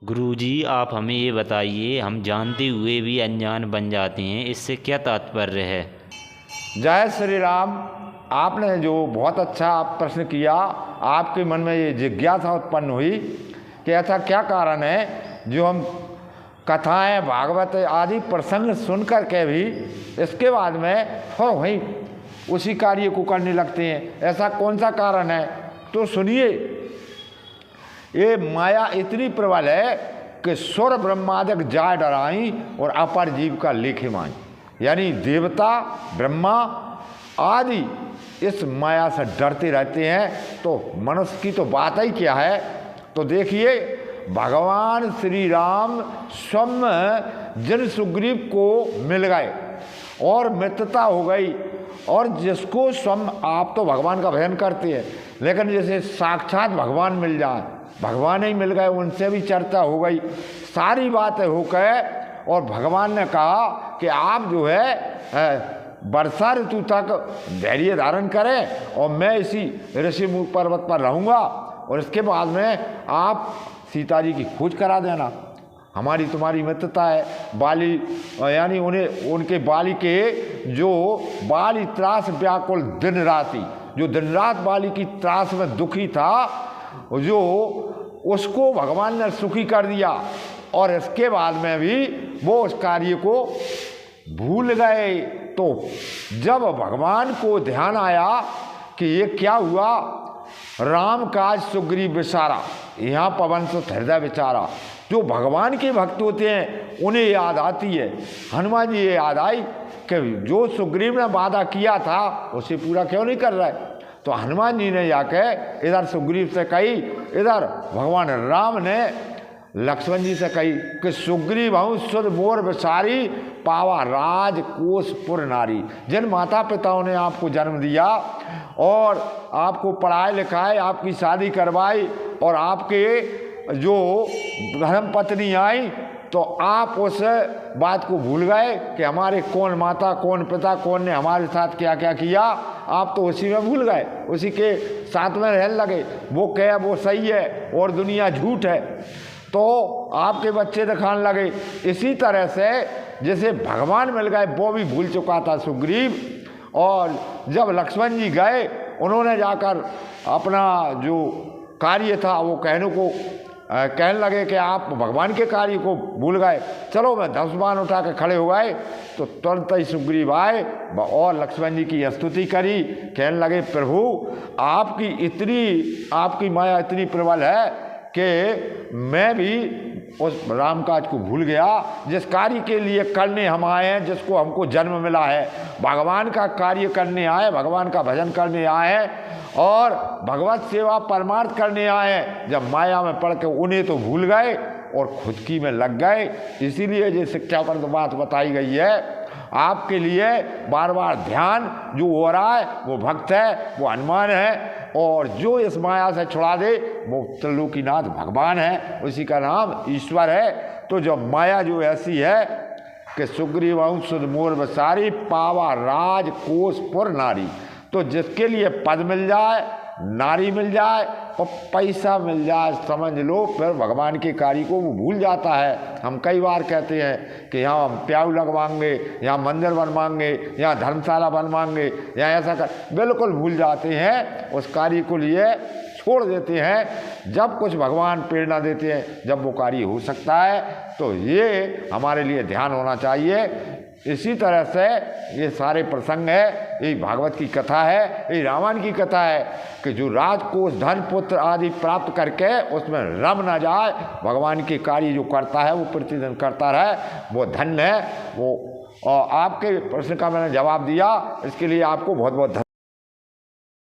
गुरुजी, आप हमें ये बताइए, हम जानते हुए भी अनजान बन जाते हैं, इससे क्या तात्पर्य है? जय श्री राम। आपने जो बहुत अच्छा प्रश्न किया, आपके मन में ये जिज्ञासा उत्पन्न हुई कि ऐसा क्या कारण है जो हम कथाएं, भागवत आदि प्रसंग सुनकर के भी इसके बाद में फिर वहीं उसी कार्य को करने लगते हैं। ऐसा कौन सा कारण है? तो सुनिए, ये माया इतनी प्रबल है कि सुर ब्रह्मादक जाय डराई और अपर जीव का लेखे माई, यानी देवता ब्रह्मा आदि इस माया से डरते रहते हैं। तो मनुष्य की तो बात ही क्या है। तो देखिए, भगवान श्री राम स्वयं जिन सुग्रीव को मिल गए और मित्रता हो गई, और जिसको स्वयं आप तो भगवान का भजन करते हैं, लेकिन जैसे साक्षात भगवान मिल जाए, भगवान ही मिल गए, उनसे भी चर्चा हो गई, सारी बातें हो गए, और भगवान ने कहा कि आप जो है वर्षा ऋतु तक धैर्य धारण करें और मैं इसी ऋषिमुख पर्वत पर रहूँगा, और इसके बाद में आप सीता जी की खोज करा देना। हमारी तुम्हारी मित्रता है। बाली यानी उनके बाली के जो बाली त्रास व्याकुल दिन राति, जो दिन रात बाली की त्रास में दुखी था, जो उसको भगवान ने सुखी कर दिया, और इसके बाद में भी वो उस कार्य को भूल गए। तो जब भगवान को ध्यान आया कि ये क्या हुआ, राम काज सुग्रीव विचारा, यहाँ पवन सुत हृदय विचारा। जो भगवान के भक्त होते हैं उन्हें याद आती है। हनुमान जी ये याद आई कि जो सुग्रीव ने वादा किया था उसे पूरा क्यों नहीं कर रहा है। तो हनुमान जी ने जाके इधर सुग्रीव से कही, इधर भगवान राम ने लक्ष्मण जी से कही कि सुग्रीव हूँ सुध मोर विचारी, पावा राज कोसपुर नारी। जिन माता पिताओं ने आपको जन्म दिया और आपको पढ़ाई लिखाई, आपकी शादी करवाई, और आपके जो धर्म पत्नी आई, तो आप उस बात को भूल गए कि हमारे कौन माता, कौन पिता, कौन ने हमारे साथ क्या क्या किया। आप तो उसी में भूल गए, उसी के साथ में रहने लगे। वो क्या, वो सही है और दुनिया झूठ है, तो आपके बच्चे दिखाने लगे। इसी तरह से जैसे भगवान मिल गए, वो भी भूल चुका था सुग्रीव। और जब लक्ष्मण जी गए, उन्होंने जाकर अपना जो कार्य था वो कहने लगे कि आप भगवान के कार्य को भूल गए, चलो मैं धनुष उठा के खड़े हो गए। तो तुरंत ही सुग्रीव आए और लक्ष्मण जी की स्तुति करी, कहने लगे प्रभु आपकी माया इतनी प्रबल है कि मैं भी उस राम काज को भूल गया, जिस कार्य के लिए करने हम आए हैं, जिसको हमको जन्म मिला है, भगवान का कार्य करने आए, भगवान का भजन करने आए हैं और भगवत सेवा परमार्थ करने आए हैं। जब माया में पड़ के उन्हें तो भूल गए और खुद की में लग गए। इसीलिए जो शिक्षा पर तो बात बताई गई है, आपके लिए बार बार ध्यान जो हो रहा है वो भक्त है, वो हनुमान है, और जो इस माया से छुड़ा दे वो त्रिलोकीनाथ भगवान है, उसी का नाम ईश्वर है। तो जब माया जो ऐसी है कि सुग्रीव सुध मोर बसारी, पावा राज कोसपुर नारी। तो जिसके लिए पद मिल जाए, नारी मिल जाए और पैसा मिल जाए, समझ लो फिर भगवान के कार्य को वो भूल जाता है। हम कई बार कहते हैं कि यहाँ हम प्याऊ लगवाएंगे, यहाँ मंदिर बनवाएंगे, यहाँ धर्मशाला बनवाएंगे, यहाँ ऐसा कर, बिल्कुल भूल जाते हैं, उस कार्य को लिए छोड़ देते हैं। जब कुछ भगवान प्रेरणा देते हैं, जब वो कार्य हो सकता है, तो ये हमारे लिए ध्यान होना चाहिए। इसी तरह से ये सारे प्रसंग है, ये भागवत की कथा है, ये रामायण की कथा है कि जो राजकोष, धन, पुत्र आदि प्राप्त करके उसमें रम न जाए, भगवान के कार्य जो करता है वो प्रतिदिन करता रहे, वो धन्य है। वो और आपके प्रश्न का मैंने जवाब दिया, इसके लिए आपको बहुत बहुत धन्यवाद।